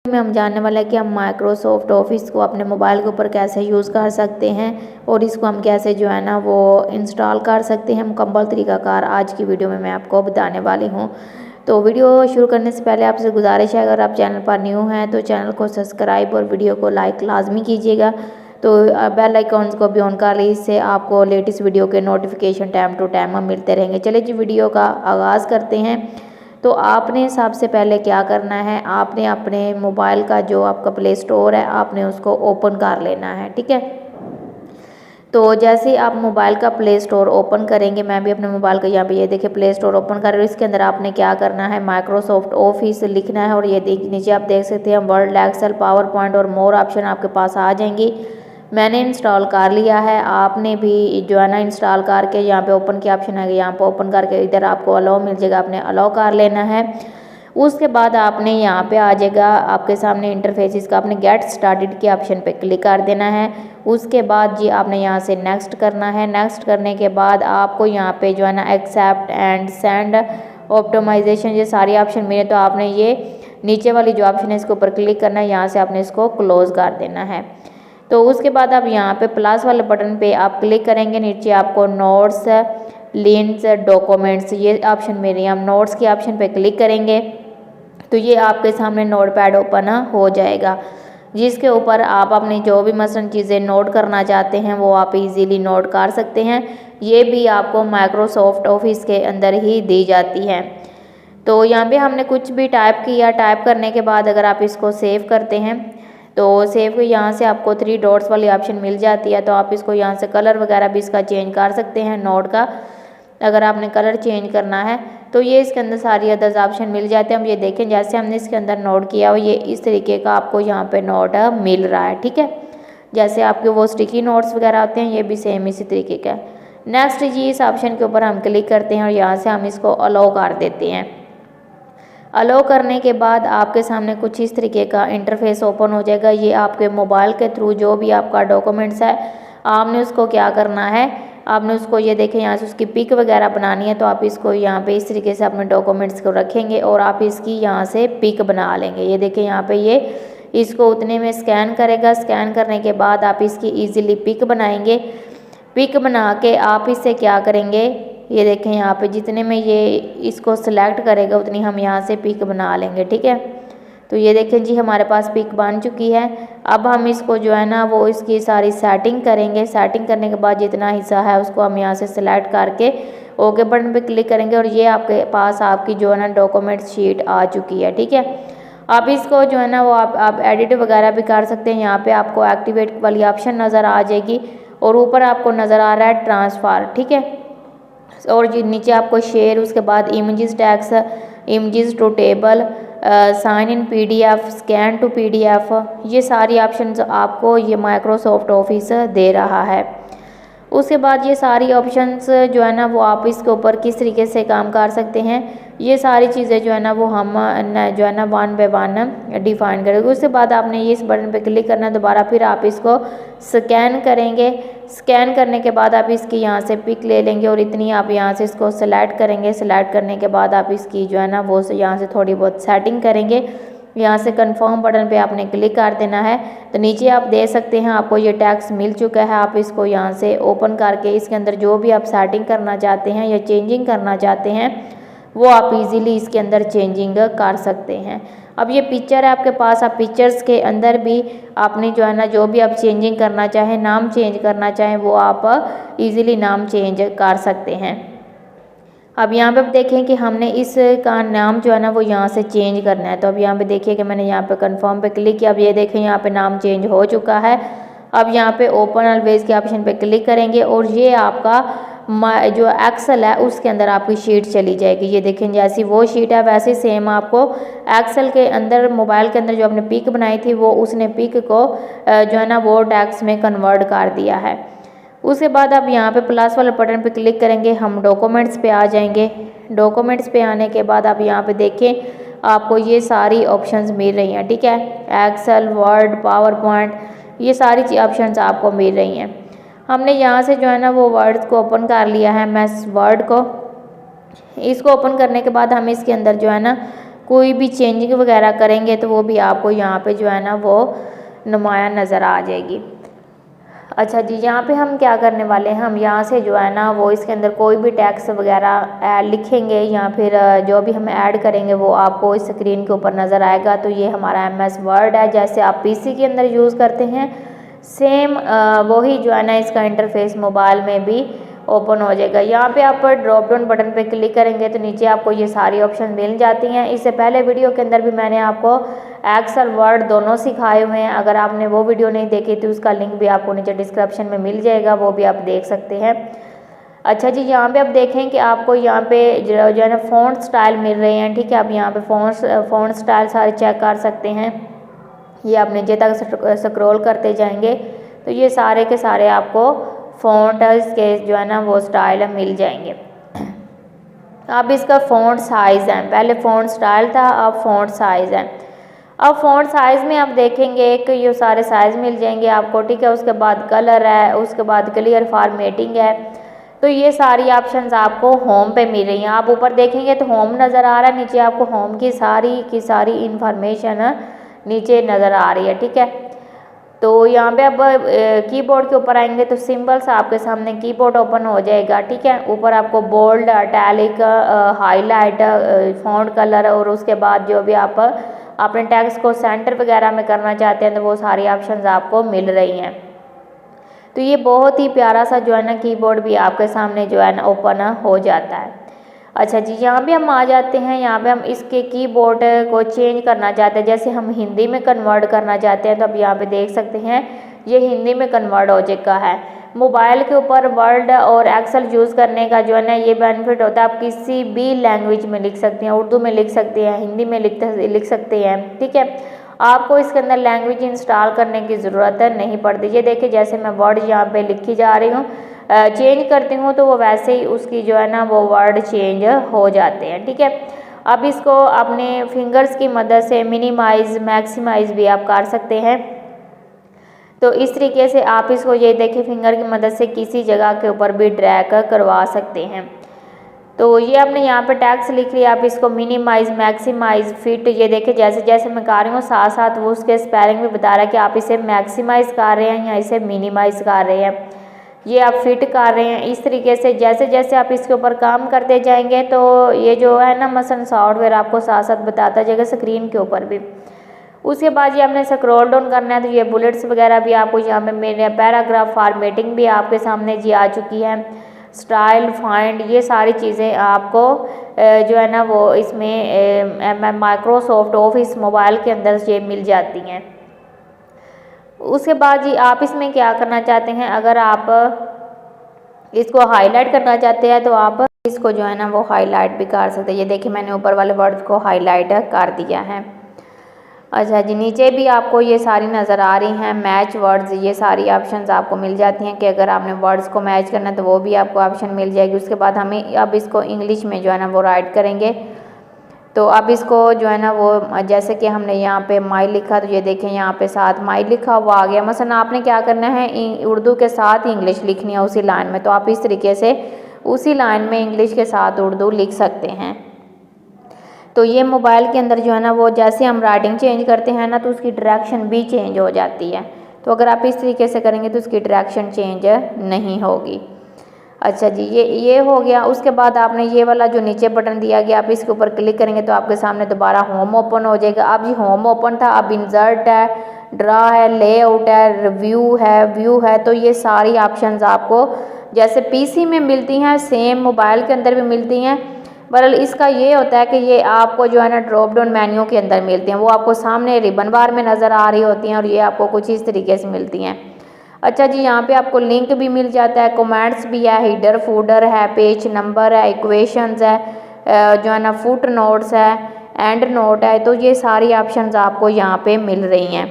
में हम जानने वाला है कि हम माइक्रोसॉफ्ट ऑफिस को अपने मोबाइल के ऊपर कैसे यूज़ कर सकते हैं और इसको हम कैसे जो है ना वो इंस्टॉल कर सकते हैं मुकम्मल तरीक़ाकार आज की वीडियो में मैं आपको बताने वाली हूँ। तो वीडियो शुरू करने से पहले आपसे गुजारिश है, अगर आप चैनल पर न्यू हैं तो चैनल को सब्सक्राइब और वीडियो को लाइक लाजमी कीजिएगा। तो बेल आइकॉन्स को भी ऑन कर लीजिए, इससे आपको लेटेस्ट वीडियो के नोटिफिकेशन टाइम टू टाइम मिलते रहेंगे। चलिए जी वीडियो का आगाज़ करते हैं। तो आपने सबसे पहले क्या करना है, आपने अपने मोबाइल का जो आपका प्ले स्टोर है आपने उसको ओपन कर लेना है, ठीक है। तो जैसे आप मोबाइल का प्ले स्टोर ओपन करेंगे, मैं भी अपने मोबाइल का यहाँ पे ये देखिए प्ले स्टोर ओपन कर रही हूँ। इसके अंदर आपने क्या करना है, माइक्रोसॉफ्ट ऑफिस लिखना है और ये नीचे आप देख सकते हैं वर्ड, एक्सेल, पावर पॉइंट और मोर ऑप्शन आपके पास आ जाएंगी। मैंने इंस्टॉल कर लिया है, आपने भी जो है ना इंस्टॉल करके यहाँ पे ओपन की ऑप्शन है, यहाँ पे ओपन करके इधर आपको अलाउ मिल जाएगा, आपने अलाउ कर लेना है। उसके बाद आपने यहाँ पे आ जाएगा आपके सामने इंटरफेस का, आपने गेट स्टार्टेड के ऑप्शन पे क्लिक कर देना है। उसके बाद जी आपने यहाँ से नेक्स्ट करना है। नेक्स्ट करने के बाद आपको यहाँ पे जो है ना एक्सेप्ट एंड सेंड ऑप्टिमाइजेशन ये सारी ऑप्शन मिले, तो आपने ये नीचे वाली जो ऑप्शन है इसके ऊपर क्लिक करना है, यहाँ से आपने इसको क्लोज कर देना है। तो उसके बाद आप यहाँ पे प्लस वाले बटन पे आप क्लिक करेंगे, नीचे आपको नोट्स, लिंक्स, डॉक्यूमेंट्स ये ऑप्शन मिल रही है। हम नोट्स के ऑप्शन पे क्लिक करेंगे तो ये आपके सामने नोटपैड ओपन हो जाएगा, जिसके ऊपर आप अपनी जो भी मसलन चीज़ें नोट करना चाहते हैं वो आप इजीली नोट कर सकते हैं। ये भी आपको माइक्रोसॉफ्ट ऑफिस के अंदर ही दी जाती है। तो यहाँ पे हमने कुछ भी टाइप किया, टाइप करने के बाद अगर आप इसको सेव करते हैं तो सेव को यहाँ से आपको 3 डॉट्स वाली ऑप्शन मिल जाती है, तो आप इसको यहाँ से कलर वगैरह भी इसका चेंज कर सकते हैं नोट का। अगर आपने कलर चेंज करना है तो ये इसके अंदर सारी अदर्स ऑप्शन मिल जाते हैं। हम ये देखें जैसे हमने इसके अंदर नोट किया हो ये इस तरीके का आपको यहाँ पे नोट मिल रहा है, ठीक है। जैसे आपके वो स्टिकी नोट्स वगैरह आते हैं ये भी सेम इसी तरीके का है। नेक्स्ट जी इस ऑप्शन के ऊपर हम क्लिक करते हैं और यहाँ से हम इसको अलाउ कर देते हैं। अलाउ करने के बाद आपके सामने कुछ इस तरीके का इंटरफेस ओपन हो जाएगा। ये आपके मोबाइल के थ्रू जो भी आपका डॉक्यूमेंट्स है आपने उसको क्या करना है, आपने उसको ये देखें यहाँ से उसकी पिक वगैरह बनानी है, तो आप इसको यहाँ पे इस तरीके से अपने डॉक्यूमेंट्स को रखेंगे और आप इसकी यहाँ से पिक बना लेंगे। ये देखें यहाँ पे ये इसको उतने में स्कैन करेगा, स्कैन करने के बाद आप इसकी ईजिली पिक बनाएंगे। पिक बना के आप इससे क्या करेंगे, ये देखें यहाँ पे जितने में ये इसको सिलेक्ट करेगा उतनी हम यहाँ से पिक बना लेंगे, ठीक है। तो ये देखें जी हमारे पास पिक बन चुकी है। अब हम इसको जो है ना वो इसकी सारी सेटिंग करेंगे। सेटिंग करने के बाद जितना हिस्सा है उसको हम यहाँ से सिलेक्ट करके ओके बटन पे क्लिक करेंगे और ये आपके पास आपकी जो है ना डॉक्यूमेंट शीट आ चुकी है, ठीक है। आप इसको जो है ना वो आप एडिट वगैरह भी कर सकते हैं। यहाँ पे आपको एक्टिवेट वाली ऑप्शन नज़र आ जाएगी और ऊपर आपको नज़र आ रहा है ट्रांसफ़र, ठीक है। और नीचे आपको शेयर, उसके बाद images tags, images to table, sign in PDF, scan to PDF, ये सारी ऑप्शंस आपको ये माइक्रोसॉफ्ट ऑफिस दे रहा है। उसके बाद ये सारी ऑप्शंस जो है ना वो आप इसके ऊपर किस तरीके से काम कर सकते हैं, ये सारी चीज़ें जो है ना वो हम जो है ना 1 बाय 1 डिफाइन करेंगे। उसके बाद आपने ये इस बटन पे क्लिक करना है दोबारा, फिर आप इसको स्कैन करेंगे। स्कैन करने के बाद आप इसकी यहाँ से पिक ले लेंगे और इतनी आप यहाँ से इसको सेलेक्ट करेंगे। सेलेक्ट करने के बाद आप इसकी जो है ना वो यहाँ से थोड़ी बहुत सेटिंग करेंगे। यहाँ से कंफर्म बटन पे आपने क्लिक कर देना है। तो नीचे आप दे सकते हैं आपको ये टैक्स मिल चुका है। आप इसको यहाँ से ओपन करके इसके अंदर जो भी आप सेटिंग करना चाहते हैं या चेंजिंग करना चाहते हैं वो आप इजीली इसके अंदर चेंजिंग कर सकते हैं। अब ये पिक्चर है आपके पास, आप पिक्चर्स के अंदर भी आपने जो है ना जो भी आप चेंजिंग करना चाहें, नाम चेंज करना चाहें वो आप इजीली नाम चेंज कर सकते हैं। अब यहाँ पे देखें कि हमने इसका नाम जो है ना वो यहाँ से चेंज करना है। तो अब यहाँ पे देखिए कि मैंने यहाँ पे कंफर्म पे क्लिक किया। अब ये देखें यहाँ पे नाम चेंज हो चुका है। अब यहाँ पे ओपन ऑलवेज के ऑप्शन पे क्लिक करेंगे और ये आपका जो एक्सेल है उसके अंदर आपकी शीट चली जाएगी। ये देखें जैसी वो शीट है वैसे सेम आपको एक्सेल के अंदर मोबाइल के अंदर जो आपने पिक बनाई थी वो उसने पिक को जो है ना वो टेक्स्ट में कन्वर्ट कर दिया है। उसके बाद आप यहाँ पे प्लस वाले बटन पे क्लिक करेंगे, हम डॉक्यूमेंट्स पे आ जाएंगे। डॉक्यूमेंट्स पे आने के बाद आप यहाँ पे देखें आपको ये सारी ऑप्शंस मिल रही हैं, ठीक है। एक्सेल, वर्ड, पावर पॉइंट, ये सारी ऑप्शंस आपको मिल रही हैं। हमने यहाँ से जो है ना वो वर्ड को ओपन कर लिया है। मैं वर्ड को इसको ओपन करने के बाद हम इसके अंदर जो है ना कोई भी चेंजिंग वगैरह करेंगे तो वो भी आपको यहाँ पे जो है ना वो नुमाया नज़र आ जाएगी। अच्छा जी, यहाँ पे हम क्या करने वाले हैं, हम यहाँ से जो है ना वो इसके अंदर कोई भी टैक्स वगैरह लिखेंगे या फिर जो भी हम ऐड करेंगे वो आपको इस स्क्रीन के ऊपर नज़र आएगा। तो ये हमारा MS वर्ड है, जैसे आप PC के अंदर यूज़ करते हैं सेम वही जो है ना इसका इंटरफेस मोबाइल में भी ओपन हो जाएगा। यहाँ पे आप ड्रॉप डाउन बटन पे क्लिक करेंगे तो नीचे आपको ये सारी ऑप्शन मिल जाती हैं। इससे पहले वीडियो के अंदर भी मैंने आपको एक्सेल वर्ड दोनों सिखाए हुए हैं, अगर आपने वो वीडियो नहीं देखी तो उसका लिंक भी आपको नीचे डिस्क्रिप्शन में मिल जाएगा, वो भी आप देख सकते हैं। अच्छा जी, यहाँ पे आप देखें कि आपको यहाँ पे जो है ना फ़ॉन्ट स्टाइल मिल रहे हैं, ठीक है। आप यहाँ पे फ़ॉन्ट स्टाइल सारे चेक कर सकते हैं। ये आप नीचे तक स्क्रॉल करते जाएंगे तो ये सारे के सारे आपको फ़ॉन्ट इसके जो है ना वो स्टाइल मिल जाएंगे। अब इसका फ़ॉन्ट साइज़ है, पहले फ़ॉन्ट स्टाइल था, अब फ़ॉन्ट साइज़ है। अब फ़ॉन्ट साइज़ में आप देखेंगे कि ये सारे साइज़ मिल जाएंगे आपको, ठीक है। उसके बाद कलर है, उसके बाद क्लियर फॉर्मेटिंग है। तो ये सारी ऑप्शंस आपको होम पे मिल रही हैं। आप ऊपर देखेंगे तो होम नज़र आ रहा है, नीचे आपको होम की सारी इंफॉर्मेशन नीचे नज़र आ रही है, ठीक है। तो यहाँ पे अब कीबोर्ड के ऊपर आएंगे तो सिंबल्स आपके सामने कीबोर्ड ओपन हो जाएगा, ठीक है। ऊपर आपको bold, italic, highlight, font colour और उसके बाद जो भी आप अपने टेक्स्ट को सेंटर वगैरह में करना चाहते हैं तो वो सारी ऑप्शंस आपको मिल रही हैं। तो ये बहुत ही प्यारा सा जो है ना कीबोर्ड भी आपके सामने जो है ना ओपन हो जाता है। अच्छा जी, यहाँ पे हम आ जाते हैं, यहाँ पे हम इसके कीबोर्ड को चेंज करना चाहते हैं, जैसे हम हिंदी में कन्वर्ट करना चाहते हैं तो अब यहाँ पे देख सकते हैं ये हिंदी में कन्वर्ट हो चुका है। मोबाइल के ऊपर वर्ड और एक्सेल यूज़ करने का जो है ना ये बेनिफिट होता है, आप किसी भी लैंग्वेज में लिख सकते हैं, उर्दू में लिख सकते हैं, हिंदी में लिख सकते हैं, ठीक है। आपको इसके अंदर लैंग्वेज इंस्टॉल करने की ज़रूरत नहीं पड़ती। ये देखिए जैसे मैं वर्ड यहाँ पे लिखी जा रही हूँ, चेंज करती हूँ तो वो वैसे ही उसकी जो है ना वो वर्ड चेंज हो जाते हैं, ठीक है। अब इसको अपने फिंगर्स की मदद से मिनिमाइज़ मैक्सिमाइज़ भी आप कर सकते हैं। तो इस तरीके से आप इसको ये देखिए फिंगर की मदद से किसी जगह के ऊपर भी ड्रैग करवा सकते हैं। तो ये आपने यहाँ पे टैक्स लिख लिया, आप इसको मिनिमाइज़ मैक्सिमाइज़ फिट, ये देखिए जैसे जैसे मैं कर रही हूँ साथ साथ वो उसके स्पेलिंग भी बता रहा है कि आप इसे मैक्सिमाइज़ कर रहे हैं या इसे मिनिमाइज़ कर रहे हैं, ये आप फिट कर रहे हैं। इस तरीके से जैसे जैसे आप इसके ऊपर काम करते जाएंगे तो ये जो है ना मसलन सॉफ्टवेयर आपको साथ साथ बताता जाएगा स्क्रीन के ऊपर भी। उसके बाद ये आपने स्क्रॉल डाउन करना है तो ये बुलेट्स वगैरह भी आपको यहाँ पे मेरे पैराग्राफ फॉर्मेटिंग भी आपके सामने जी आ चुकी है, स्टाइल फाइंड, ये सारी चीज़ें आपको जो है ना वो इसमें माइक्रोसॉफ्ट ऑफिस मोबाइल के अंदर ये मिल जाती हैं। उसके बाद जी आप इसमें क्या करना चाहते हैं, अगर आप इसको हाईलाइट करना चाहते हैं तो आप इसको जो है ना वो हाईलाइट भी कर सकते हैं। ये देखिए मैंने ऊपर वाले वर्ड्स को हाईलाइट कर दिया है। अच्छा जी, नीचे भी आपको ये सारी नज़र आ रही हैं मैच वर्ड्स, ये सारी ऑप्शंस आपको मिल जाती हैं कि अगर आपने वर्ड्स को मैच करना है तो वो भी आपको ऑप्शन मिल जाएगी। उसके बाद हमें अब इसको इंग्लिश में जो है ना वो राइट करेंगे। तो अब इसको जो है ना वो जैसे कि हमने यहाँ पे माई लिखा तो ये देखें यहाँ पे साथ माई लिखा हुआ आ गया। मसलन आपने क्या करना है उर्दू के साथ इंग्लिश लिखनी है उसी लाइन में, तो आप इस तरीके से उसी लाइन में इंग्लिश के साथ उर्दू लिख सकते हैं। तो ये मोबाइल के अंदर जो है ना वो जैसे हम राइटिंग चेंज करते हैं ना तो उसकी डायरेक्शन भी चेंज हो जाती है। तो अगर आप इस तरीके से करेंगे तो उसकी डायरेक्शन चेंज नहीं होगी। अच्छा जी, ये हो गया। उसके बाद आपने ये वाला जो नीचे बटन दिया गया आप इसके ऊपर क्लिक करेंगे तो आपके सामने दोबारा होम ओपन हो जाएगा। अब जी होम ओपन था, अब इंसर्ट है, ड्रा है, लेआउट है, रिव्यू है, व्यू है। तो ये सारी ऑप्शंस आपको जैसे पीसी में मिलती हैं सेम मोबाइल के अंदर भी मिलती हैं, बहरहाल इसका ये होता है कि ये आपको जो है ना ड्रॉप डाउन मेन्यू के अंदर मिलती हैं, वो आपको सामने रिबन बार में नज़र आ रही होती हैं और ये आपको कुछ इस तरीके से मिलती हैं। अच्छा जी, यहाँ पे आपको लिंक भी मिल जाता है, कमेंट्स भी है, हीडर फूडर है, पेज नंबर है, इक्वेशंस है, जो है ना फुट नोट्स है, एंड नोट है। तो ये सारी ऑप्शंस आपको यहाँ पे मिल रही हैं।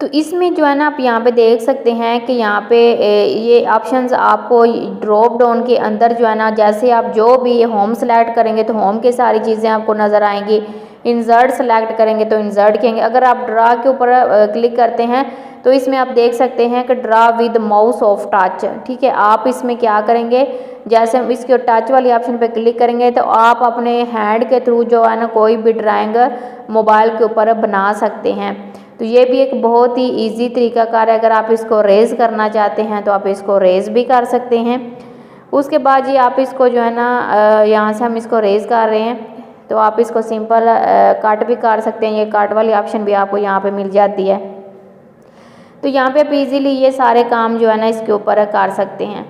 तो इसमें जो है ना आप यहाँ पे देख सकते हैं कि यहाँ पे ये ऑप्शंस आपको ड्रॉप डाउन के अंदर जो है ना जैसे आप जो भी होम सेलेक्ट करेंगे तो होम की सारी चीज़ें आपको नज़र आएंगी। इंसर्ट सेलेक्ट करेंगे तो इंसर्ट करेंगे। अगर आप ड्रा के ऊपर क्लिक करते हैं तो इसमें आप देख सकते हैं कि draw with mouse of touch, ठीक है। आप इसमें क्या करेंगे, जैसे हम इसके टच वाली ऑप्शन पे क्लिक करेंगे तो आप अपने हैंड के थ्रू जो है ना कोई भी ड्राइंग मोबाइल के ऊपर बना सकते हैं। तो ये भी एक बहुत ही इजी तरीकाकार है। अगर आप इसको रेज करना चाहते हैं तो आप इसको रेज भी कर सकते हैं। उसके बाद जी आप इसको जो है ना यहाँ से हम इसको रेज कर रहे हैं तो आप इसको सिंपल कट भी कर सकते हैं। ये कट वाली ऑप्शन भी आपको यहाँ पे मिल जाती है। तो यहाँ पे आप इजीली ये सारे काम जो है ना इसके ऊपर कर सकते हैं।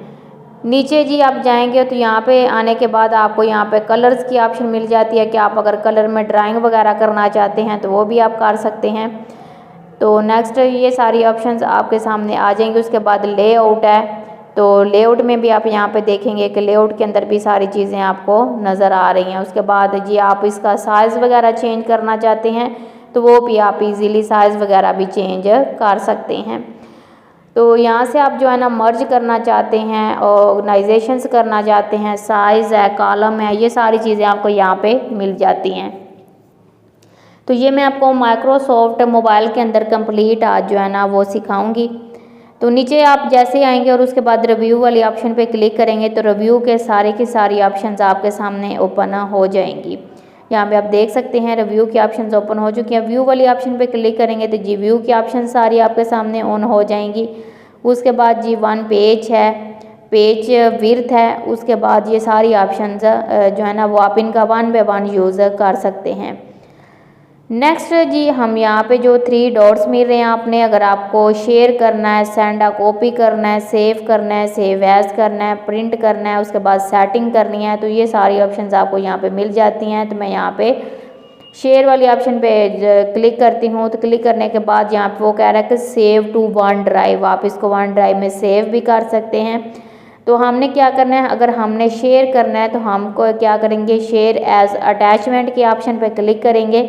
नीचे जी आप जाएंगे तो यहाँ पे आने के बाद आपको यहाँ पे कलर्स की ऑप्शन मिल जाती है कि आप अगर कलर में ड्राइंग वगैरह करना चाहते हैं तो वो भी आप कर सकते हैं। तो नेक्स्ट ये सारी ऑप्शंस आपके सामने आ जाएंगे। उसके बाद लेआउट है, तो लेआउट में भी आप यहाँ पे देखेंगे कि लेआउट के अंदर भी सारी चीज़ें आपको नज़र आ रही हैं। उसके बाद जी आप इसका साइज़ वगैरह चेंज करना चाहते हैं तो वो भी आप इजीली साइज़ वगैरह भी चेंज कर सकते हैं। तो यहाँ से आप जो है ना मर्ज करना चाहते हैं, ऑर्गेनाइजेशंस करना चाहते हैं, साइज़ है, कॉलम है, ये सारी चीज़ें आपको यहाँ पे मिल जाती हैं। तो ये मैं आपको माइक्रोसॉफ्ट मोबाइल के अंदर कंप्लीट आज जो है ना वो सिखाऊंगी। तो नीचे आप जैसे आएंगे और उसके बाद रिव्यू वाली ऑप्शन पे क्लिक करेंगे तो रिव्यू के सारे की सारी ऑप्शंस आपके सामने ओपन हो जाएंगी। यहाँ पे आप देख सकते हैं रिव्यू की ऑप्शंस ओपन हो चुकी हैं। व्यू वाली ऑप्शन पे क्लिक करेंगे तो जी व्यू की ऑप्शन सारी आपके सामने ऑन हो जाएंगी। उसके बाद जी वन पेज है, पेज विड्थ है, उसके बाद ये सारी ऑप्शंस जो है ना वो आप इनका 1 बाय 1 यूज़ कर सकते हैं। नेक्स्ट जी हम यहाँ पे जो 3 डॉट्स मिल रहे हैं आपने, अगर आपको शेयर करना है, सेंड आ कॉपी करना है, सेव करना है, सेव एज करना है, प्रिंट करना है, उसके बाद सेटिंग करनी है, तो ये सारी ऑप्शंस आपको यहाँ पे मिल जाती हैं। तो मैं यहाँ पे शेयर वाली ऑप्शन पे क्लिक करती हूँ। तो क्लिक करने के बाद यहाँ पे वो कह रहा है कि सेव टू वन ड्राइव, आप इसको वन ड्राइव में सेव भी कर सकते हैं। तो हमने क्या करना है, अगर हमने शेयर करना है तो हमको क्या करेंगे, शेयर एज अटैचमेंट के ऑप्शन पे क्लिक करेंगे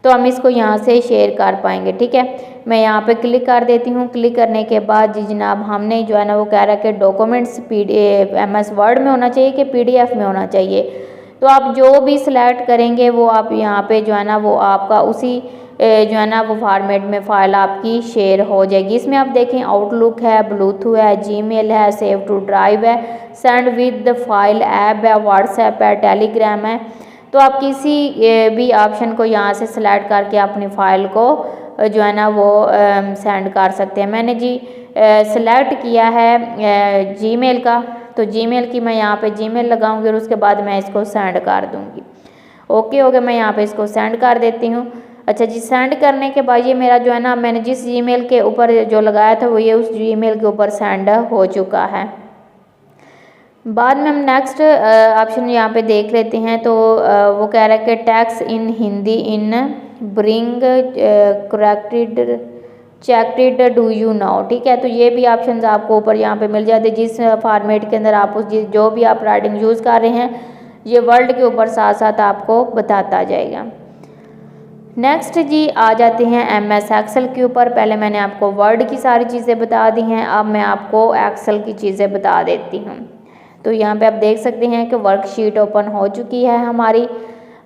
तो हम इसको यहाँ से शेयर कर पाएंगे, ठीक है। मैं यहाँ पे क्लिक कर देती हूँ। क्लिक करने के बाद जी जनाब हमने जो है ना वो कह रहा है कि डॉक्यूमेंट्स MS वर्ड में होना चाहिए कि PDF में होना चाहिए। तो आप जो भी सिलेक्ट करेंगे वो आप यहाँ पे जो है ना वो आपका उसी जो है ना वो फॉर्मेट में फ़ाइल आपकी शेयर हो जाएगी। इसमें आप देखें आउटलुक है, ब्लूटूथ है, जीमेल है, सेव टू ड्राइव है, send with the file app है, व्हाट्सएप है, टेलीग्राम है। तो आप किसी भी ऑप्शन को यहाँ से सिलेक्ट करके अपनी फ़ाइल को जो है ना वो सेंड कर सकते हैं। मैंने जी सिलेक्ट किया है जीमेल का, तो जीमेल की मैं यहाँ पे जीमेल लगाऊंगी और उसके बाद मैं इसको सेंड कर दूंगी। ओके हो गया, मैं यहाँ पे इसको सेंड कर देती हूँ। अच्छा जी, सेंड करने के बाद ये मेरा जो है ना मैंने जिस जीमेल के ऊपर जो लगाया था वो ये उस जीमेल के ऊपर सेंड हो चुका है। बाद में हम नेक्स्ट ऑप्शन यहाँ पे देख लेते हैं। तो वो कह रहा है कि tax in Hindi in bring corrected checked do you now, ठीक है। तो ये भी ऑप्शंस आपको ऊपर यहाँ पे मिल जाते हैं। जिस फॉर्मेट के अंदर आप जो भी आप राइटिंग यूज़ कर रहे हैं ये वर्ड के ऊपर साथ साथ आपको बताता जाएगा। नेक्स्ट जी आ जाते हैं MS एक्सेल के ऊपर। पहले मैंने आपको वर्ड की सारी चीज़ें बता दी हैं, अब मैं आपको एक्सेल की चीज़ें बता देती हूँ। तो यहाँ पे आप देख सकते हैं कि वर्कशीट ओपन हो चुकी है हमारी।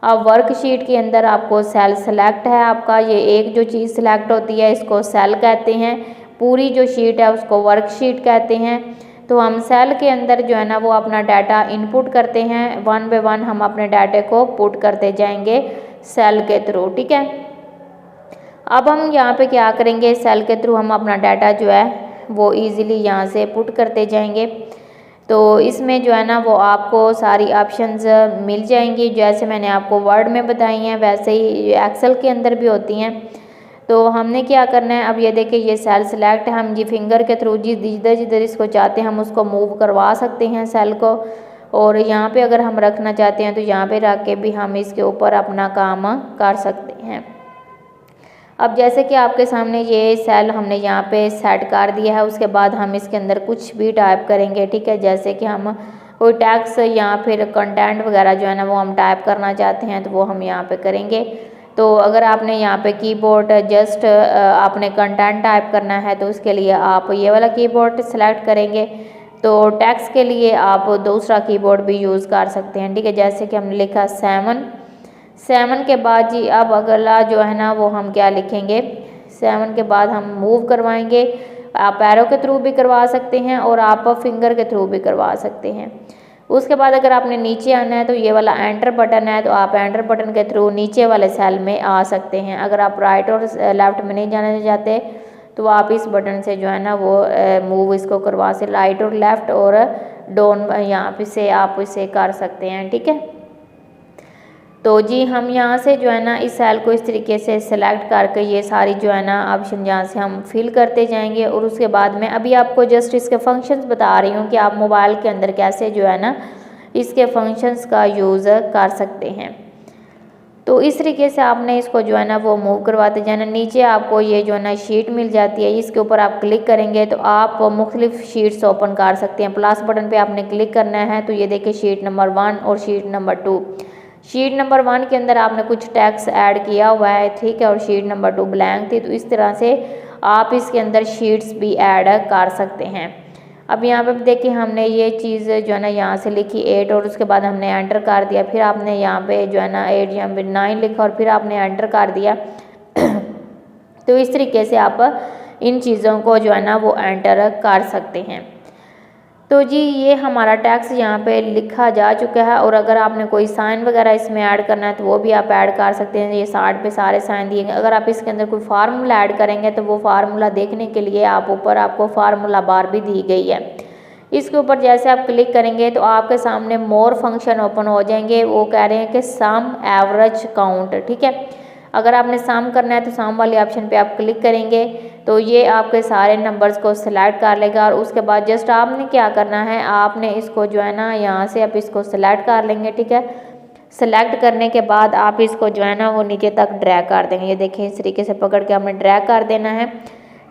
अब वर्कशीट के अंदर आपको सेल सेलेक्ट है आपका, ये एक जो चीज़ सेलेक्ट होती है इसको सेल कहते हैं, पूरी जो शीट है उसको वर्कशीट कहते हैं। तो हम सेल के अंदर जो है ना वो अपना डाटा इनपुट करते हैं, 1 बाय 1 हम अपने डाटे को पुट करते जाएंगे सेल के थ्रू, ठीक है। अब हम यहाँ पे क्या करेंगे, सेल के थ्रू हम अपना डाटा जो है वो इजीली यहाँ से पुट करते जाएंगे। तो इसमें जो है ना वो आपको सारी ऑप्शंस मिल जाएंगी, जैसे मैंने आपको वर्ड में बताई हैं वैसे ही एक्सेल के अंदर भी होती हैं। तो हमने क्या करना है, अब ये देखिए ये सेल सेलेक्ट है, हम जी फिंगर के थ्रू जिधर जिधर इसको चाहते हैं हम उसको मूव करवा सकते हैं सेल को, और यहाँ पे अगर हम रखना चाहते हैं तो यहाँ पे रख के भी हम इसके ऊपर अपना काम कर सकते हैं। अब जैसे कि आपके सामने ये सेल हमने यहाँ पे सेट कर दिया है, उसके बाद हम इसके अंदर कुछ भी टाइप करेंगे, ठीक है। जैसे कि हम कोई टैक्स या फिर कंटेंट वगैरह जो है ना वो हम टाइप करना चाहते हैं तो वो हम यहाँ पे करेंगे। तो अगर आपने यहाँ पे कीबोर्ड जस्ट आपने कंटेंट टाइप करना है तो उसके लिए आप ये वाला कीबोर्ड सेलेक्ट करेंगे। तो टैक्स के लिए आप दूसरा कीबोर्ड भी यूज़ कर सकते हैं, ठीक है। जैसे कि हमने लिखा 7, 7 के बाद जी अब अगला जो है ना वो हम क्या लिखेंगे, 7 के बाद हम मूव करवाएंगे। आप एरो के थ्रू भी करवा सकते हैं और आप फिंगर के थ्रू भी करवा सकते हैं। उसके बाद अगर आपने नीचे आना है तो ये वाला एंटर बटन है, तो आप एंटर बटन के थ्रू नीचे वाले सेल में आ सकते हैं। अगर आप राइट और लेफ्ट में नहीं जाना चाहते तो आप इस बटन से जो है ना वो मूव इसको करवा से राइट और लेफ्ट और डाउन यहाँ पे से आप इसे कर सकते हैं, ठीक है। तो जी हम यहाँ से जो है ना इस सेल को इस तरीके से सिलेक्ट करके ये सारी जो है ना ऑप्शन यहाँ से हम फिल करते जाएंगे। और उसके बाद में अभी आपको जस्ट इसके फंक्शंस बता रही हूँ कि आप मोबाइल के अंदर कैसे जो है ना इसके फंक्शंस का यूज़ कर सकते हैं। तो इस तरीके से आपने इसको जो है ना वो मूव करवाते जाना। नीचे आपको ये जो है ना शीट मिल जाती है, इसके ऊपर आप क्लिक करेंगे तो आप मुख्तलिफ शीट्स ओपन कर सकते हैं। प्लस बटन पे आपने क्लिक करना है तो ये देखिए शीट नंबर 1 और शीट नंबर 2। शीट नंबर 1 के अंदर आपने कुछ टेक्स्ट ऐड किया हुआ है, ठीक है, और शीट नंबर 2 ब्लैंक थी। तो इस तरह से आप इसके अंदर शीट्स भी ऐड कर सकते हैं। अब यहाँ पे देखिए हमने ये चीज़ जो है ना यहाँ से लिखी 8 और उसके बाद हमने एंटर कर दिया। फिर आपने यहाँ पे जो है ना 8 यहाँ पे 9 लिखा और फिर आपने एंटर कर दिया। तो इस तरीके से आप इन चीज़ों को जो है ना वो एंटर कर सकते हैं। तो जी ये हमारा टैक्स यहाँ पे लिखा जा चुका है। और अगर आपने कोई साइन वगैरह इसमें ऐड करना है तो वो भी आप ऐड कर सकते हैं। ये 60 पे सारे साइन दिए गए। अगर आप इसके अंदर कोई फार्मूला ऐड करेंगे तो वो फार्मूला देखने के लिए आप ऊपर आपको फार्मूला बार भी दी गई है। इसके ऊपर जैसे आप क्लिक करेंगे तो आपके सामने मोर फंक्शन ओपन हो जाएंगे। वो कह रहे हैं कि सम एवरेज काउंट, ठीक है। अगर आपने सम करना है तो सम वाले ऑप्शन पे आप क्लिक करेंगे तो ये आपके सारे नंबर्स को सिलेक्ट कर लेगा। और उसके बाद जस्ट आपने क्या करना है, आपने इसको जो है ना यहाँ से आप इसको सिलेक्ट कर लेंगे, ठीक है। सिलेक्ट करने के बाद आप इसको जो है ना वो नीचे तक ड्रैग कर देंगे। ये देखिए इस तरीके से पकड़ के आपने ड्रैग कर देना है।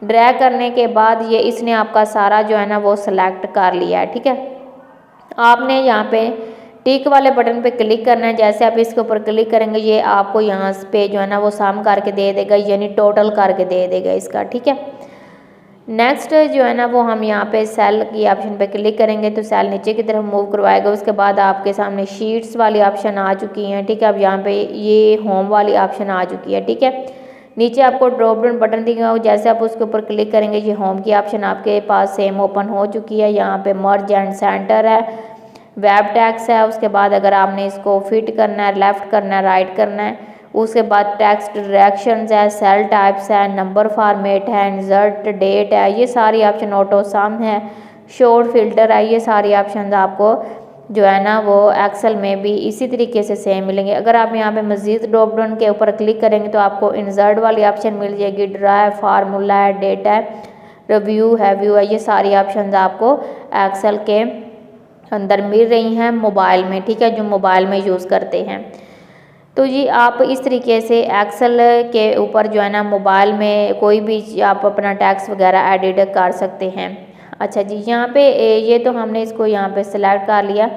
ड्रैग करने के बाद ये इसने आपका सारा जो है ना वो सिलेक्ट कर लिया है, ठीक है। आपने यहाँ पे टिक वाले बटन पे क्लिक करना है। जैसे आप इसके ऊपर क्लिक करेंगे ये आपको यहाँ पे जो है ना वो सम करके दे देगा, यानी टोटल करके दे देगा इसका, ठीक है। नेक्स्ट जो है ना वो हम यहाँ पे सेल की ऑप्शन पे क्लिक करेंगे तो सेल नीचे की तरफ मूव करवाएगा। उसके बाद आपके सामने शीट्स वाली ऑप्शन आ चुकी हैं, ठीक है। अब यहाँ पे ये होम वाली ऑप्शन आ चुकी है, ठीक है। नीचे आपको ड्रॉप डाउन बटन दिखेगा, जैसे आप उसके ऊपर क्लिक करेंगे ये होम की ऑप्शन आपके पास सेम ओपन हो चुकी है। यहाँ पे मर्ज एंड सेंटर है, वेब टैक्स है। उसके बाद अगर आपने इसको फिट करना है, लेफ्ट करना है, राइट करना है, उसके बाद टेक्स्ट डायरेक्शंस है, सेल टाइप्स है, नंबर फॉर्मेट है, इंसर्ट डेट है, ये सारी ऑप्शन, ऑटो सम है, शॉर्ट फिल्टर है, ये सारी ऑप्शन आपको जो है ना वो एक्सेल में भी इसी तरीके से सेम मिलेंगे। अगर आप यहाँ पे मजीद ड्रॉप डाउन के ऊपर क्लिक करेंगे तो आपको इंसर्ट वाली ऑप्शन मिल जाएगी, ड्राइव, फार्मूला है, डेटा है, रिव्यू है, व्यू है, ये सारी ऑप्शन आपको एक्सेल के अंदर मिल रही हैं मोबाइल में, ठीक है, जो मोबाइल में यूज़ करते हैं। तो जी आप इस तरीके से एक्सेल के ऊपर जो है ना मोबाइल में कोई भी आप अपना टैक्स वगैरह एडिट कर सकते हैं। अच्छा जी यहाँ पे ये तो हमने इसको यहाँ पे सिलेक्ट कर लिया।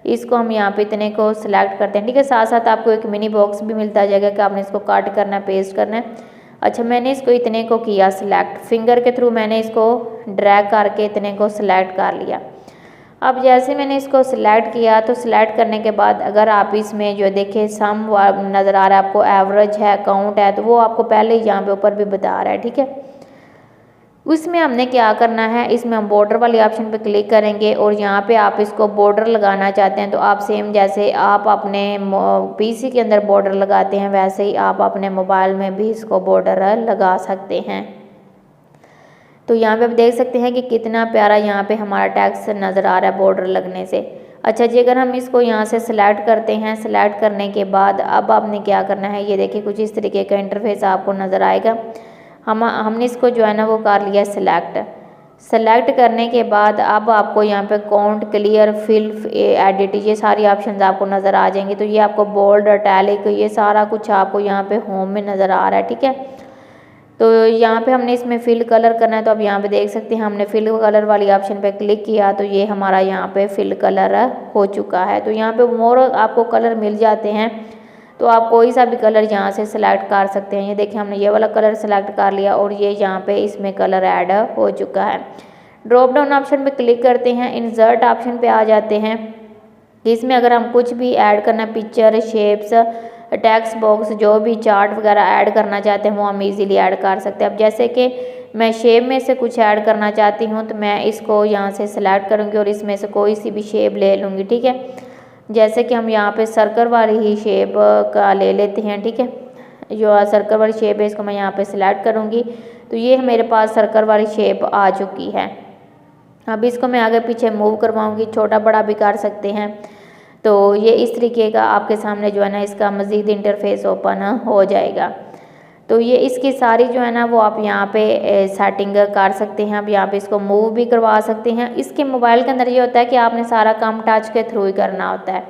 इसको हम यहाँ पे इतने को सिलेक्ट करते हैं, ठीक है। साथ साथ आपको एक मिनी बॉक्स भी मिलता जाएगा कि आपने इसको कट करना है, पेस्ट करना है। अच्छा मैंने इसको इतने को किया सिलेक्ट, फिंगर के थ्रू मैंने इसको ड्रैग करके इतने को सिलेक्ट कर लिया। अब जैसे मैंने इसको सिलेक्ट किया तो सिलेक्ट करने के बाद अगर आप इसमें जो देखें सम नज़र आ रहा है आपको, एवरेज है, काउंट है, तो वो आपको पहले ही यहाँ पे ऊपर भी बता रहा है, ठीक है। उसमें हमने क्या करना है, इसमें हम बॉर्डर वाली ऑप्शन पे क्लिक करेंगे और यहाँ पे आप इसको बॉर्डर लगाना चाहते हैं तो आप सेम जैसे आप अपने पीसी के अंदर बॉर्डर लगाते हैं वैसे ही आप अपने मोबाइल में भी इसको बॉर्डर लगा सकते हैं। तो यहाँ पे आप देख सकते हैं कि कितना प्यारा यहाँ पे हमारा टैक्स नज़र आ रहा है बॉर्डर लगने से। अच्छा जी अगर हम इसको यहाँ से सिलेक्ट करते हैं, सिलेक्ट करने के बाद अब आपने क्या करना है, ये देखिए कुछ इस तरीके का इंटरफेस आपको नज़र आएगा। हमने इसको जो है ना वो कर लिया सेलेक्ट करने के बाद अब आपको यहाँ पे काउंट, क्लियर, फिल, एडिट, ये सारी ऑप्शंस आपको नज़र आ जाएंगी। तो ये आपको बोल्ड, इटैलिक, ये सारा कुछ आपको यहाँ पे होम में नज़र आ रहा है, ठीक है। तो यहाँ पे हमने इसमें फिल कलर करना है तो अब यहाँ पे देख सकते हैं हमने फिल कलर वाली ऑप्शन पे क्लिक किया तो ये हमारा यहाँ पे फिल कलर हो चुका है। तो यहाँ पे मोर आपको कलर मिल जाते हैं तो आप कोई सा भी कलर यहाँ से सिलेक्ट कर सकते हैं। ये देखिए हमने ये वाला कलर सेलेक्ट कर लिया और ये यहाँ पे इसमें कलर ऐड हो चुका है। ड्रॉप डाउन ऑप्शन पे क्लिक करते हैं, इंसर्ट ऑप्शन पे आ जाते हैं। इसमें अगर हम कुछ भी ऐड करना, पिक्चर, शेप्स, टेक्स्ट बॉक्स जो भी चार्ट वगैरह ऐड करना चाहते हैं वो हम इजीली ऐड कर सकते हैं। अब जैसे कि मैं शेप में से कुछ ऐड करना चाहती हूँ तो मैं इसको यहाँ से सिलेक्ट करूँगी और इसमें से कोई सी भी शेप ले लूँगी, ठीक है। जैसे कि हम यहाँ पे सर्कल वाली ही शेप का ले लेते हैं, ठीक है। जो सर्कल वाली शेप है इसको मैं यहाँ पे सिलेक्ट करूँगी तो ये मेरे पास सर्कल वाली शेप आ चुकी है। अब इसको मैं आगे पीछे मूव करवाऊँगी, छोटा बड़ा भी कर सकते हैं। तो ये इस तरीके का आपके सामने जो है ना इसका मज़ीद इंटरफेस ओपन हो जाएगा। तो ये इसकी सारी जो है ना वो आप यहाँ पे सेटिंग कर सकते हैं। अब यहाँ पे इसको मूव भी करवा सकते हैं। इसके मोबाइल के अंदर ये होता है कि आपने सारा काम टच के थ्रू ही करना होता है।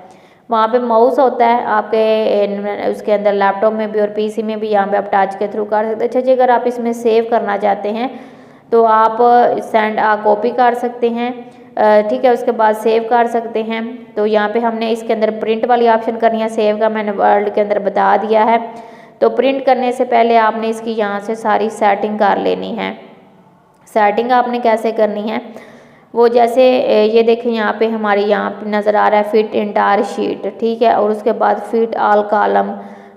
वहाँ पे माउस होता है आपके उसके अंदर, लैपटॉप में भी और पीसी में भी यहाँ पे आप टच के थ्रू कर सकते हैं। अच्छा जी, अगर आप इसमें सेव करना चाहते हैं तो आप सेंड कॉपी कर सकते हैं, ठीक है। उसके बाद सेव कर सकते हैं। तो यहाँ पे हमने इसके अंदर प्रिंट वाली ऑप्शन करनी है, सेव का मैंने वर्ड के अंदर बता दिया है। तो प्रिंट करने से पहले आपने इसकी यहाँ से सारी सेटिंग कर लेनी है। सेटिंग आपने कैसे करनी है वो, जैसे ये देखें यहाँ पे हमारी यहाँ पे नज़र आ रहा है फिट इंटायर शीट, ठीक है। और उसके बाद फिट ऑल कॉलम,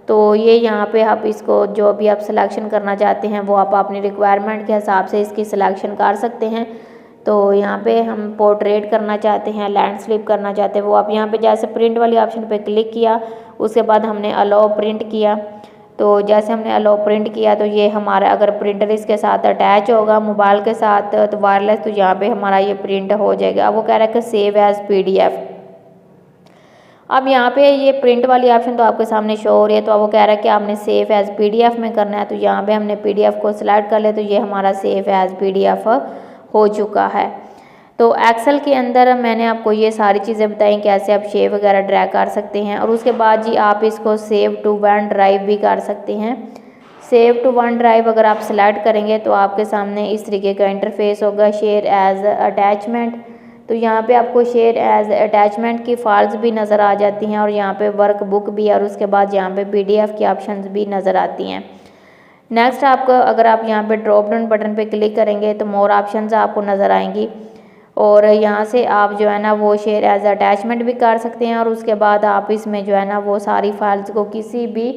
तो ये यहाँ पे आप इसको जो भी आप सिलेक्शन करना चाहते हैं वो आप अपनी रिक्वायरमेंट के हिसाब से इसकी सिलेक्शन कर सकते हैं। तो यहाँ पे हम पोर्ट्रेट करना चाहते हैं, लैंडस्केप करना चाहते हैं, वो आप यहाँ पे जैसे प्रिंट वाली ऑप्शन पे क्लिक किया, उसके बाद हमने अलाउ प्रिंट किया। तो जैसे हमने अलाउ प्रिंट किया तो ये हमारा अगर प्रिंटर इसके साथ अटैच होगा मोबाइल के साथ तो वायरलेस, तो यहाँ पे हमारा ये प्रिंट हो जाएगा। अब वो कह रहा है कि सेव एज PDF। अब यहाँ पे ये प्रिंट वाली ऑप्शन तो आपके सामने शो हो रही है, तो अब वो कह रहा है कि आपने सेव एज PDF में करना है। तो यहाँ पे हमने PDF को सिलेक्ट कर लिया, तो ये हमारा सेव एज PDF हो चुका है। तो एक्सेल के अंदर मैंने आपको ये सारी चीज़ें बताई कैसे आप शेप वगैरह ड्रैग कर सकते हैं। और उसके बाद जी आप इसको सेव टू वन ड्राइव भी कर सकते हैं। सेव टू वन ड्राइव अगर आप सेलेक्ट करेंगे तो आपके सामने इस तरीके का इंटरफेस होगा, शेयर एज अटैचमेंट। तो यहाँ पे आपको शेयर एज अटैचमेंट की फाइल्स भी नज़र आ जाती हैं और यहाँ पे वर्क बुक भी, और उसके बाद यहाँ पे PDF की ऑप्शंस भी नज़र आती हैं। नेक्स्ट आपको अगर आप यहाँ पे ड्रॉप डाउन बटन पे क्लिक करेंगे तो मोर ऑप्शंस आपको नज़र आएंगी और यहाँ से आप जो है ना वो शेयर एज अटैचमेंट भी कर सकते हैं। और उसके बाद आप इसमें जो है ना वो सारी फाइल्स को किसी भी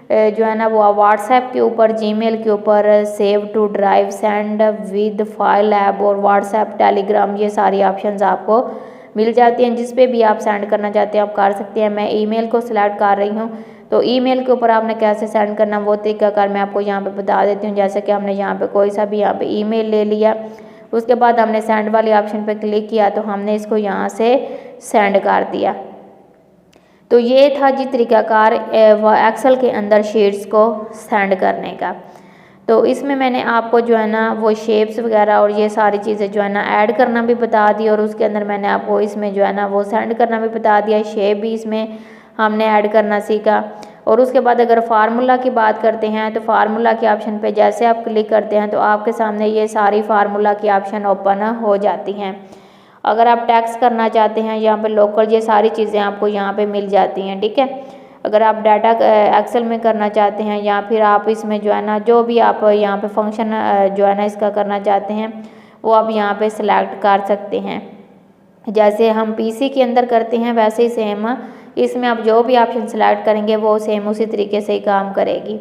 जो है ना वो व्हाट्सएप के ऊपर, जीमेल के ऊपर, save to drive, send with file app और व्हाट्सएप, टेलीग्राम, ये सारी ऑप्शंस आपको मिल जाती हैं। जिस पे भी आप सेंड करना चाहते हैं आप कर सकते हैं। मैं ईमेल को सिलेक्ट कर रही हूँ, तो ईमेल के ऊपर आपने कैसे सेंड करना वो तरीकाकार मैं आपको यहाँ पे बता देती हूँ। जैसे कि हमने यहाँ पे कोई सा भी यहाँ पे ईमेल ले लिया, उसके बाद हमने सेंड वाली ऑप्शन पे क्लिक किया तो हमने इसको यहाँ से सेंड कर दिया। तो ये था जी तरीकाकार एक्सेल के अंदर शीट्स को सेंड करने का। तो इसमें मैंने आपको जो है ना वो शेप्स वगैरह और ये सारी चीज़ें जो है ना ऐड करना भी बता दी और उसके अंदर मैंने आपको इसमें जो है ना वो सेंड करना भी बता दिया। शेप भी इसमें हमने ऐड करना सीखा। और उसके बाद अगर फार्मूला की बात करते हैं तो फार्मूला के ऑप्शन पे जैसे आप क्लिक करते हैं तो आपके सामने ये सारी फार्मूला की ऑप्शन ओपन हो जाती हैं। अगर आप टैक्स करना चाहते हैं यहाँ पे लोकल, ये सारी चीज़ें आपको यहाँ पे मिल जाती हैं, ठीक है। अगर आप डाटा एक्सेल में करना चाहते हैं या फिर आप इसमें जो है ना जो भी आप यहाँ पे फंक्शन जो है ना इसका करना चाहते हैं वो आप यहाँ पे सिलेक्ट कर सकते हैं। जैसे हम PC के अंदर करते हैं वैसे ही सेम इसमें आप जो भी ऑप्शन सेलेक्ट करेंगे वो सेम उसी तरीके से ही काम करेगी।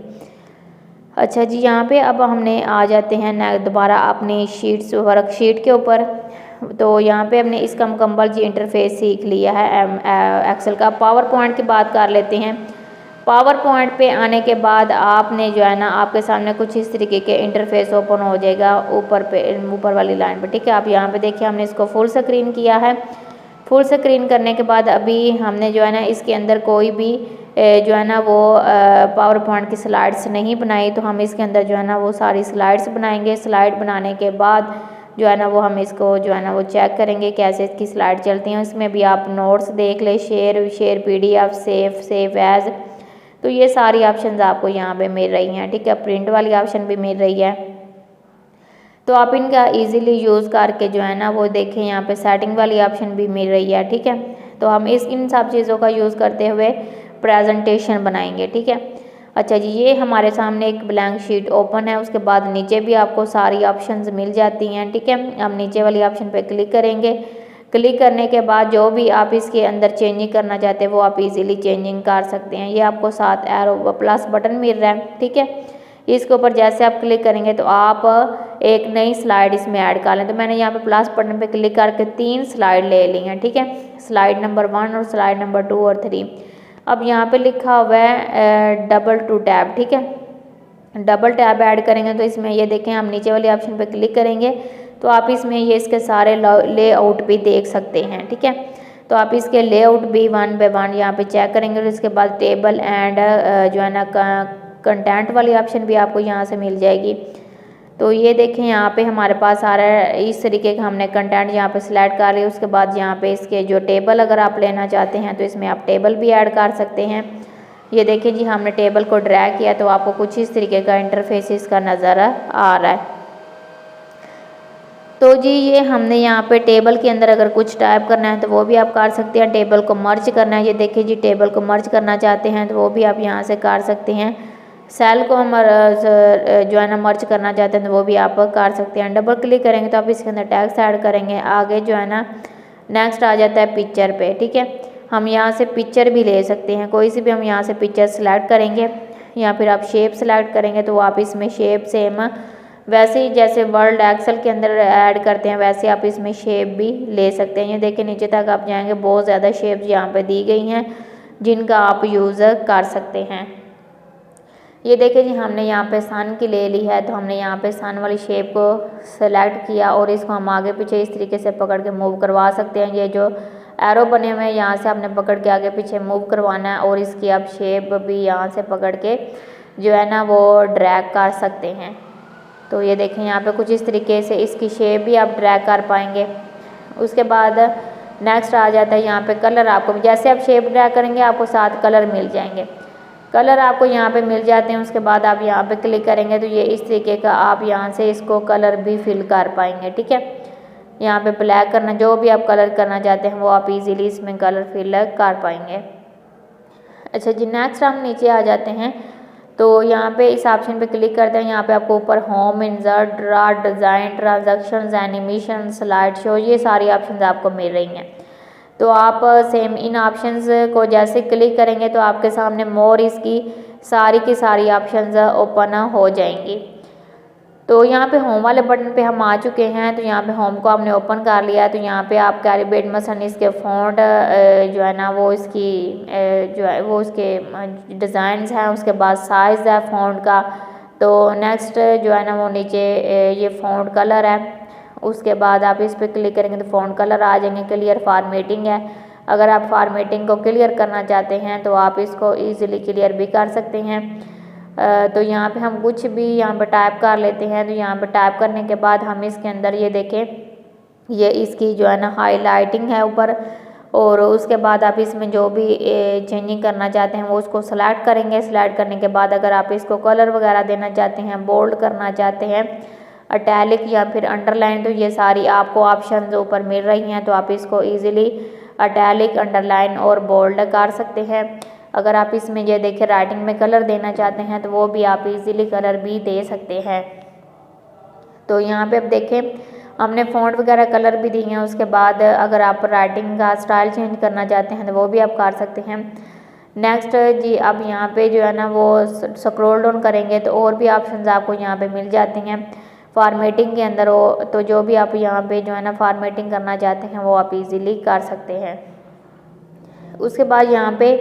अच्छा जी, यहाँ पे अब हमने आ जाते हैं दोबारा अपनी शीट्स वर्कशीट के ऊपर। तो यहाँ पे हमने इसका मुकम्मल जी इंटरफेस सीख लिया है एक्सेल का। पावर पॉइंट की बात कर लेते हैं। पावर पॉइंट पे आने के बाद आपने जो है ना आपके सामने कुछ इस तरीके के इंटरफेस ओपन हो जाएगा ऊपर वाली लाइन पे, ठीक है। आप यहाँ पे देखिए हमने इसको फुल स्क्रीन किया है। फुल स्क्रीन करने के बाद अभी हमने जो है ना इसके अंदर कोई भी जो है ना वो पावर पॉइंट की स्लाइड्स नहीं बनाई, तो हम इसके अंदर जो है ना वो सारी स्लाइड्स बनाएंगे। स्लाइड बनाने के बाद जो है ना वो हम इसको जो है ना वो चेक करेंगे कैसे इसकी स्लाइड चलती हैं। इसमें भी आप नोट्स देख ले, शेयर PDF, सेव एज, तो ये सारी ऑप्शंस आपको यहाँ पे मिल रही हैं, ठीक है। प्रिंट वाली ऑप्शन भी मिल रही है, तो आप इनका इजीली यूज़ करके जो है ना वो देखें। यहाँ पे सेटिंग वाली ऑप्शन भी मिल रही है, ठीक है। तो हम इन सब चीज़ों का यूज़ करते हुए प्रेजेंटेशन बनाएंगे, ठीक है। अच्छा जी, ये हमारे सामने एक ब्लैंक शीट ओपन है। उसके बाद नीचे भी आपको सारी ऑप्शंस मिल जाती हैं, ठीक है। हम नीचे वाली ऑप्शन पे क्लिक करेंगे क्लिक करने के बाद जो भी आप इसके अंदर चेंजिंग करना चाहते हैं वो आप इजीली चेंजिंग कर सकते हैं। ये आपको साथ एरो प्लस बटन मिल रहा है, ठीक है। इसके ऊपर जैसे आप क्लिक करेंगे तो आप एक नई स्लाइड इसमें ऐड कर लें। तो मैंने यहाँ पे प्लस बटन पे क्लिक करके 3 स्लाइड ले ली हैं, ठीक है। स्लाइड नंबर 1 और स्लाइड नंबर 2 और 3। अब यहाँ पे लिखा हुआ है डबल टू टैब, ठीक है। डबल टैब ऐड करेंगे तो इसमें ये देखें हम नीचे वाले ऑप्शन पे क्लिक करेंगे तो आप इसमें ये इसके सारे लेआउट भी देख सकते हैं, ठीक है। तो आप इसके लेआउट भी 1 बाय 1 यहाँ पे चेक करेंगे और इसके बाद टेबल एंड जो है ना कंटेंट वाली ऑप्शन भी आपको यहाँ से मिल जाएगी। तो ये देखें यहाँ पे हमारे पास आ रहा है इस तरीके का, हमने कंटेंट यहाँ पे सिलेक्ट कर लिया। उसके बाद यहाँ पे इसके जो टेबल अगर आप लेना चाहते हैं तो इसमें आप टेबल भी ऐड कर सकते हैं। ये देखिए जी हमने टेबल को ड्रैग किया तो आपको कुछ इस तरीके का इंटरफेस इसका नज़र आ रहा है। तो जी ये हमने यहाँ पे टेबल के अंदर अगर कुछ टाइप करना है तो वो भी आप कर सकते हैं। टेबल को मर्ज करना है, ये देखिए जी टेबल को मर्ज करना चाहते हैं तो वो भी आप यहाँ से कर सकते हैं। सेल को हम जो है ना मर्ज करना चाहते हैं तो वो भी आप कर सकते हैं। डबल क्लिक करेंगे तो आप इसके अंदर टैक्स ऐड करेंगे। आगे जो है ना नेक्स्ट आ जाता है पिक्चर पे, ठीक है। हम यहाँ से पिक्चर भी ले सकते हैं, कोई सी भी हम यहाँ से पिक्चर सेलेक्ट करेंगे या फिर आप शेप सेलेक्ट करेंगे तो आप इसमें शेप सेम वैसे ही जैसे वर्ड एक्सेल के अंदर ऐड करते हैं वैसे आप इसमें शेप भी ले सकते हैं। ये देखिए नीचे तक आप जाएंगे बहुत ज़्यादा शेप्स यहाँ पे दी गई हैं जिनका आप यूज़ कर सकते हैं। ये देखिए जी हमने यहाँ पे सन की ले ली है तो हमने यहाँ पे सन वाली शेप को सेलेक्ट किया और इसको हम आगे पीछे इस तरीके से पकड़ के मूव करवा सकते हैं। ये जो एरो बने हुए हैं यहाँ से आपने पकड़ के आगे पीछे मूव करवाना है और इसकी आप शेप भी यहाँ से पकड़ के जो है ना वो ड्रैग कर सकते हैं। तो ये देखें यहाँ पे कुछ इस तरीके से इसकी शेप भी आप ड्रैग कर पाएंगे। उसके बाद नेक्स्ट आ जाता है यहाँ पे कलर। आपको जैसे आप शेप ड्रैग करेंगे आपको 7 कलर मिल जाएंगे। कलर आपको यहाँ पे मिल जाते हैं। उसके बाद आप यहाँ पे क्लिक करेंगे तो ये इस तरीके का आप यहाँ से इसको कलर भी फिल कर पाएंगे, ठीक है। यहाँ पे ब्लैक करना, जो भी आप कलर करना चाहते हैं वो आप इजीली इसमें कलर फिल कर पाएंगे। अच्छा जी नेक्स्ट हम नीचे आ जाते हैं तो यहाँ पे इस ऑप्शन पे क्लिक करते हैं। यहाँ पे आपको ऊपर home, insert, draw, design, transactions, animation, slide show, ये सारी ऑप्शंस आपको मिल रही हैं। तो आप सेम इन ऑप्शंस को जैसे क्लिक करेंगे तो आपके सामने मोर इसकी सारी की सारी ऑप्शंस ओपन हो जाएंगी। तो यहाँ पे होम वाले बटन पे हम आ चुके हैं। तो यहाँ पे होम को हमने ओपन कर लिया है। तो यहाँ पे आप कैलिब्रेट मसलन इसके फ़ॉन्ट जो है ना वो इसकी जो है वो उसके डिज़ाइंस हैं। उसके बाद साइज़ है फ़ॉन्ट का। तो नेक्स्ट जो है ना वो नीचे ये फ़ॉन्ट कलर है। उसके बाद आप इस पर क्लिक करेंगे तो फ़ॉन्ट कलर आ जाएंगे। क्लियर फॉर्मेटिंग है, अगर आप फॉर्मेटिंग को क्लियर करना चाहते हैं तो आप इसको ईज़िली क्लियर भी कर सकते हैं। तो यहाँ पे हम कुछ भी यहाँ पे टाइप कर लेते हैं। तो यहाँ पे टाइप करने के बाद हम इसके अंदर ये देखें ये इसकी जो है ना हाईलाइटिंग है ऊपर। और उसके बाद आप इसमें जो भी चेंजिंग करना चाहते हैं वो उसको सेलेक्ट करेंगे। सेलेक्ट करने के बाद अगर आप इसको कलर वगैरह देना चाहते हैं, बोल्ड करना चाहते हैं, अटैलिक या फिर अंडरलाइन, तो ये सारी आपको ऑप्शन ऊपर मिल रही हैं। तो आप इसको ईजिली अटैलिक, अंडरलाइन और बोल्ड कर सकते हैं। अगर आप इसमें ये देखिए राइटिंग में कलर देना चाहते हैं तो वो भी आप इजीली कलर भी दे सकते हैं। तो यहाँ पे अब देखें हमने फ़ॉन्ट वगैरह कलर भी दिए हैं। उसके बाद अगर आप राइटिंग का स्टाइल चेंज करना चाहते हैं तो वो भी आप कर सकते हैं। नेक्स्ट जी अब यहाँ पे जो है ना वो स्क्रॉल डाउन करेंगे तो और भी ऑप्शंस आपको यहाँ पे मिल जाते हैं। फॉर्मेटिंग के अंदर हो तो जो भी आप यहाँ पे जो है ना फॉर्मेटिंग करना चाहते हैं वो आप इजीली कर सकते हैं। उसके बाद यहाँ पे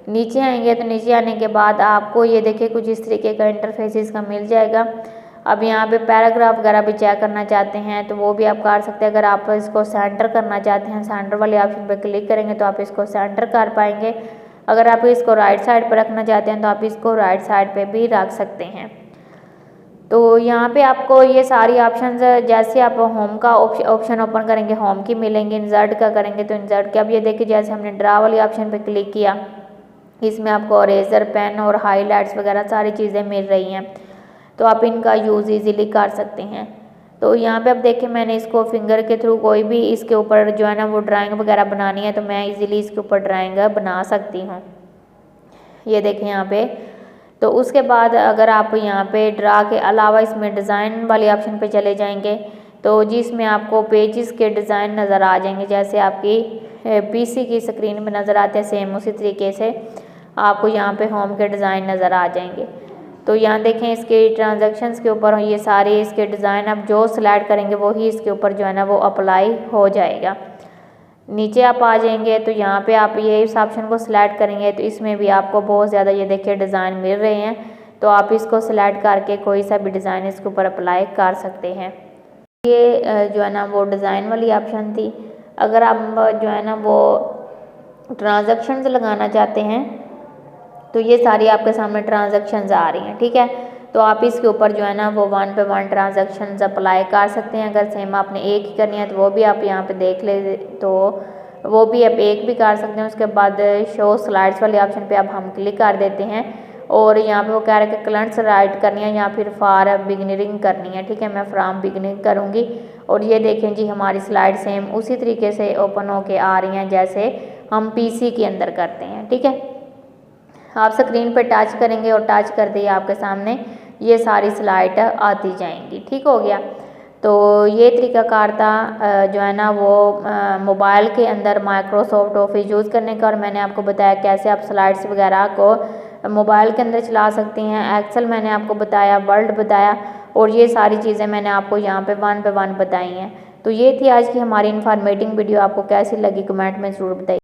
नीचे आएंगे तो नीचे आने के बाद आपको ये देखिए कुछ इस तरीके का इंटरफेस इसका मिल जाएगा। अब यहाँ पे पैराग्राफ वगैरह भी चेक करना चाहते हैं तो वो भी आप कर सकते हैं। अगर आप इसको सेंटर करना चाहते हैं, सेंटर वाले ऑप्शन पे क्लिक करेंगे तो आप इसको सेंटर कर पाएंगे। अगर आप इसको राइट साइड पर रखना चाहते हैं तो आप इसको राइट साइड पे भी रख सकते हैं। तो यहाँ पे आपको ये सारी ऑप्शंस जैसे आप होम का ऑप्शन ओपन करेंगे होम की मिलेंगे, इंसर्ट का करेंगे तो इंसर्ट के। अब ये देखिए जैसे हमने ड्रा वाली ऑप्शन पे क्लिक किया, इसमें आपको इरेजर, पेन और हाईलाइट्स वगैरह सारी चीज़ें मिल रही हैं। तो आप इनका यूज़ इजीली कर सकते हैं। तो यहाँ पे अब देखिए मैंने इसको फिंगर के थ्रू कोई भी इसके ऊपर जो है ना वो ड्राइंग वगैरह बनानी है तो मैं इजीली इसके ऊपर ड्राइंग बना सकती हूँ। ये देखें यहाँ पे। तो उसके बाद अगर आप यहाँ पे ड्रा के अलावा इसमें डिज़ाइन वाले ऑप्शन पे चले जाएंगे, तो जिसमें आपको पेजेस के डिज़ाइन नज़र आ जाएंगे, जैसे आपकी पीसी की स्क्रीन में नज़र आते हैं सेम उसी तरीके से आपको यहाँ पे होम के डिज़ाइन नज़र आ जाएंगे। तो यहाँ देखें इसके ट्रांजैक्शंस के ऊपर ये सारे इसके डिज़ाइन आप जो सिलेक्ट करेंगे वही इसके ऊपर जो है ना वो अप्लाई हो जाएगा। नीचे आप आ जाएंगे तो यहाँ पे आप ये इस ऑप्शन को सिलेक्ट करेंगे तो इसमें भी आपको बहुत ज़्यादा ये देखिए डिज़ाइन मिल रहे हैं। तो आप इसको सिलेक्ट करके कोई सा भी डिज़ाइन इसके ऊपर अप्लाई कर सकते हैं। ये जो है ना वो डिज़ाइन वाली ऑप्शन थी। अगर आप जो है ना वो ट्रांजैक्शंस लगाना चाहते हैं तो ये सारी आपके सामने ट्रांजैक्शंस आ रही हैं, ठीक है। तो आप इसके ऊपर जो है ना वो 1 पे 1 ट्रांजैक्शंस अप्लाई कर सकते हैं। अगर सेम आपने एक ही करनी है तो वो भी आप यहाँ पे देख ले, तो वो भी आप एक भी कर सकते हैं। उसके बाद शो स्लाइड्स वाले ऑप्शन पे अब हम क्लिक कर देते हैं और यहाँ पे वो कह रहा है कि क्लाइंट्स राइट करनी है या फिर फॉर बिगनरिंग करनी है, ठीक है। मैं फ्रॉम बिगनिंग करूँगी और ये देखें जी हमारी स्लाइड सेम उसी तरीके से ओपन होके आ रही हैं जैसे हम पीसी के अंदर करते हैं, ठीक है। आप स्क्रीन पर टच करेंगे और टच करते ही आपके सामने ये सारी स्लाइड आती जाएंगी, ठीक हो गया। तो ये तरीकाकार था जो है ना वो मोबाइल के अंदर माइक्रोसॉफ्ट ऑफिस यूज़ करने का, और मैंने आपको बताया कैसे आप स्लाइड्स वगैरह को मोबाइल के अंदर चला सकती हैं। एक्सेल मैंने आपको बताया, वर्ड बताया, और ये सारी चीज़ें मैंने आपको यहाँ पे 1 पे 1 बताई हैं। तो ये थी आज की हमारी इन्फॉर्मेटिव वीडियो। आपको कैसी लगी कमेंट में ज़रूर बताइए।